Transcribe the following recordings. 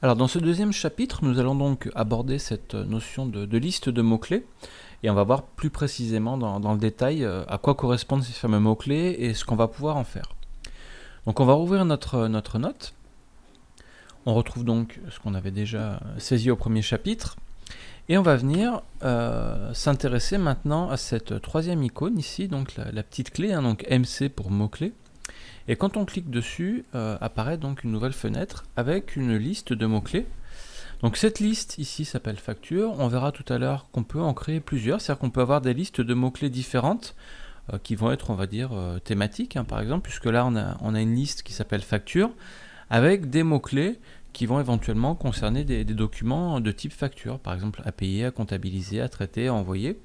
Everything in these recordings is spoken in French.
Alors dans ce deuxième chapitre, nous allons donc aborder cette notion de liste de mots-clés et on va voir plus précisément dans le détail à quoi correspondent ces fameux mots-clés et ce qu'on va pouvoir en faire. Donc on va rouvrir notre note. On retrouve donc ce qu'on avait déjà saisi au premier chapitre et on va venir s'intéresser maintenant à cette troisième icône ici, donc la petite clé, donc MC pour mots-clés. Et quand on clique dessus, apparaît donc une nouvelle fenêtre avec une liste de mots-clés. Donc cette liste ici s'appelle facture. On verra tout à l'heure qu'on peut en créer plusieurs, c'est-à-dire qu'on peut avoir des listes de mots-clés différentes qui vont être, on va dire, thématiques, par exemple, puisque là on a une liste qui s'appelle facture avec des mots-clés qui vont éventuellement concerner des documents de type facture, par exemple à payer, à comptabiliser, à traiter, à envoyer.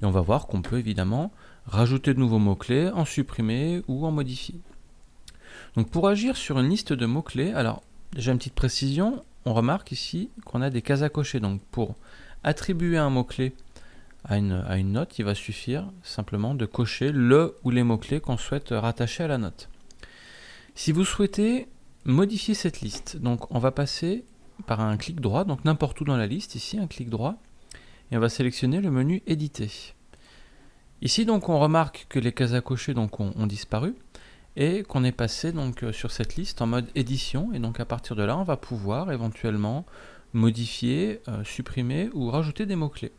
Et on va voir qu'on peut évidemment rajouter de nouveaux mots-clés, en supprimer ou en modifier. Donc pour agir sur une liste de mots-clés, alors déjà une petite précision, on remarque ici qu'on a des cases à cocher. Donc pour attribuer un mot-clé à une note, il va suffire simplement de cocher le ou les mots-clés qu'on souhaite rattacher à la note. Si vous souhaitez modifier cette liste, donc on va passer par un clic droit, donc n'importe où dans la liste, ici un clic droit, et on va sélectionner le menu éditer. Ici donc on remarque que les cases à cocher donc, ont disparu, et qu'on est passé donc sur cette liste en mode édition, et donc à partir de là on va pouvoir éventuellement modifier, supprimer ou rajouter des mots-clés.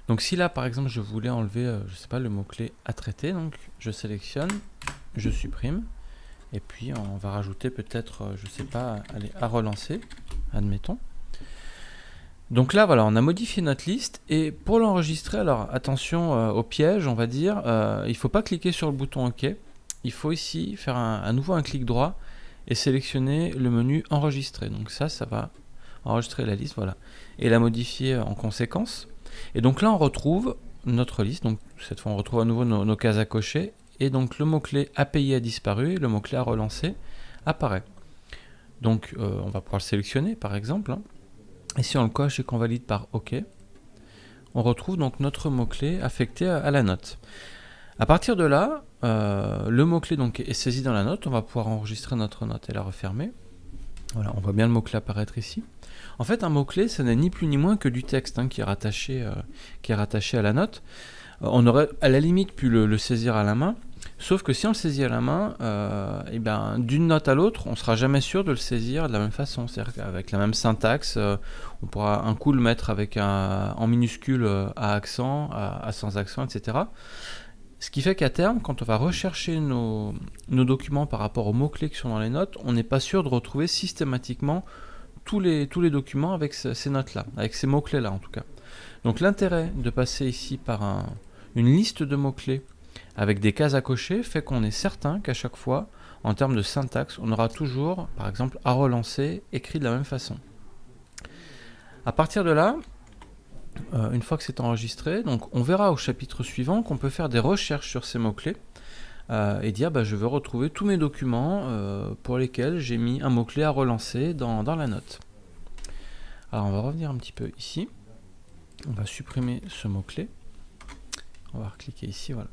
Donc si là par exemple je voulais enlever je sais pas, le mot-clé à traiter, donc je sélectionne, je supprime, et puis on va rajouter peut-être je sais pas, allez, à relancer, admettons. Donc là voilà, on a modifié notre liste, et pour l'enregistrer, alors attention au piège, on va dire, il ne faut pas cliquer sur le bouton OK. Il faut ici faire à nouveau un clic droit et sélectionner le menu enregistrer. Donc ça va enregistrer la liste, voilà, et la modifier en conséquence. Et donc là on retrouve notre liste, donc cette fois on retrouve à nouveau nos cases à cocher, et donc le mot-clé à payer a disparu, et le mot-clé à relancer apparaît. Donc on va pouvoir le sélectionner par exemple, et si on le coche et qu'on valide par OK, on retrouve donc notre mot-clé affecté à la note. À partir de là, le mot-clé donc est saisi dans la note, on va pouvoir enregistrer notre note et la refermer. Voilà, on voit bien le mot-clé apparaître ici. En fait, un mot-clé, ce n'est ni plus ni moins que du texte qui est rattaché à la note. On aurait à la limite pu le saisir à la main, sauf que si on le saisit à la main, d'une note à l'autre, on ne sera jamais sûr de le saisir de la même façon, c'est-à-dire qu'avec la même syntaxe, on pourra un coup le mettre avec en minuscule à accent, à sans accent, etc. Ce qui fait qu'à terme, quand on va rechercher nos documents par rapport aux mots-clés qui sont dans les notes, on n'est pas sûr de retrouver systématiquement tous les documents avec ces notes-là, avec ces mots-clés-là en tout cas. Donc l'intérêt de passer ici par une liste de mots-clés avec des cases à cocher fait qu'on est certain qu'à chaque fois, en termes de syntaxe, on aura toujours, par exemple, à relancer, écrit de la même façon. À partir de là, une fois que c'est enregistré, donc on verra au chapitre suivant qu'on peut faire des recherches sur ces mots-clés et dire je veux retrouver tous mes documents pour lesquels j'ai mis un mot-clé à relancer dans la note. Alors on va revenir un petit peu ici, on va supprimer ce mot-clé, on va recliquer ici, voilà.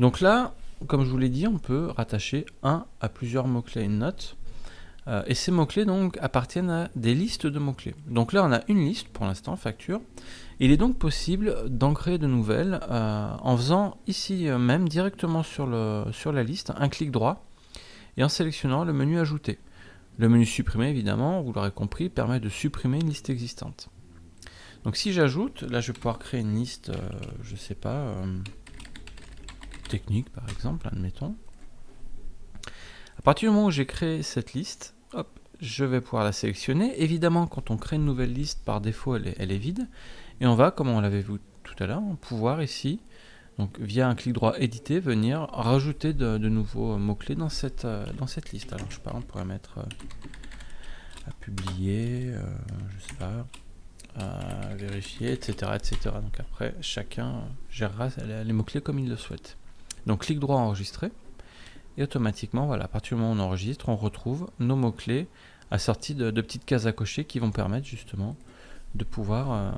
Donc là, comme je vous l'ai dit, on peut rattacher un à plusieurs mots-clés à une note. Et ces mots-clés donc appartiennent à des listes de mots-clés. Donc là on a une liste pour l'instant, facture. Il est donc possible d'en créer de nouvelles en faisant ici même directement sur la liste un clic droit et en sélectionnant le menu ajouter. Le menu supprimer évidemment, vous l'aurez compris, permet de supprimer une liste existante. Donc si j'ajoute, là je vais pouvoir créer une liste, je sais pas, technique par exemple, admettons. À partir du moment où j'ai créé cette liste, hop, je vais pouvoir la sélectionner. Évidemment, quand on crée une nouvelle liste, par défaut, elle est vide. Et on va, comme on l'avait vu tout à l'heure, pouvoir ici, donc via un clic droit éditer, venir rajouter de nouveaux mots-clés dans cette liste. Alors, par exemple, on pourrait mettre à publier, je sais pas, à vérifier, etc., etc. Donc après, chacun gérera les mots-clés comme il le souhaite. Donc, clic droit enregistrer. Et automatiquement, voilà, à partir du moment où on enregistre, on retrouve nos mots-clés assortis de petites cases à cocher qui vont permettre justement de pouvoir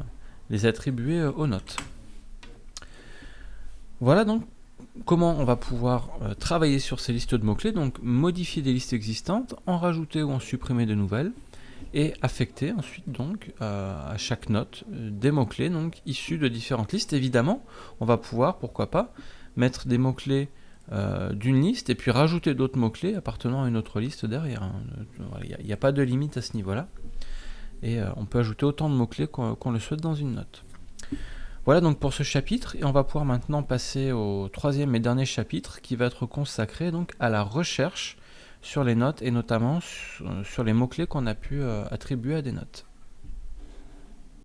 les attribuer aux notes. Voilà donc comment on va pouvoir travailler sur ces listes de mots-clés, donc modifier des listes existantes, en rajouter ou en supprimer de nouvelles, et affecter ensuite donc à chaque note des mots-clés donc issus de différentes listes. Évidemment, on va pouvoir, pourquoi pas, mettre des mots-clés d'une liste et puis rajouter d'autres mots-clés appartenant à une autre liste derrière. Il n'y a pas de limite à ce niveau-là. Et on peut ajouter autant de mots-clés qu'on le souhaite dans une note. Voilà donc pour ce chapitre, et on va pouvoir maintenant passer au troisième et dernier chapitre qui va être consacré donc à la recherche sur les notes et notamment sur les mots-clés qu'on a pu attribuer à des notes.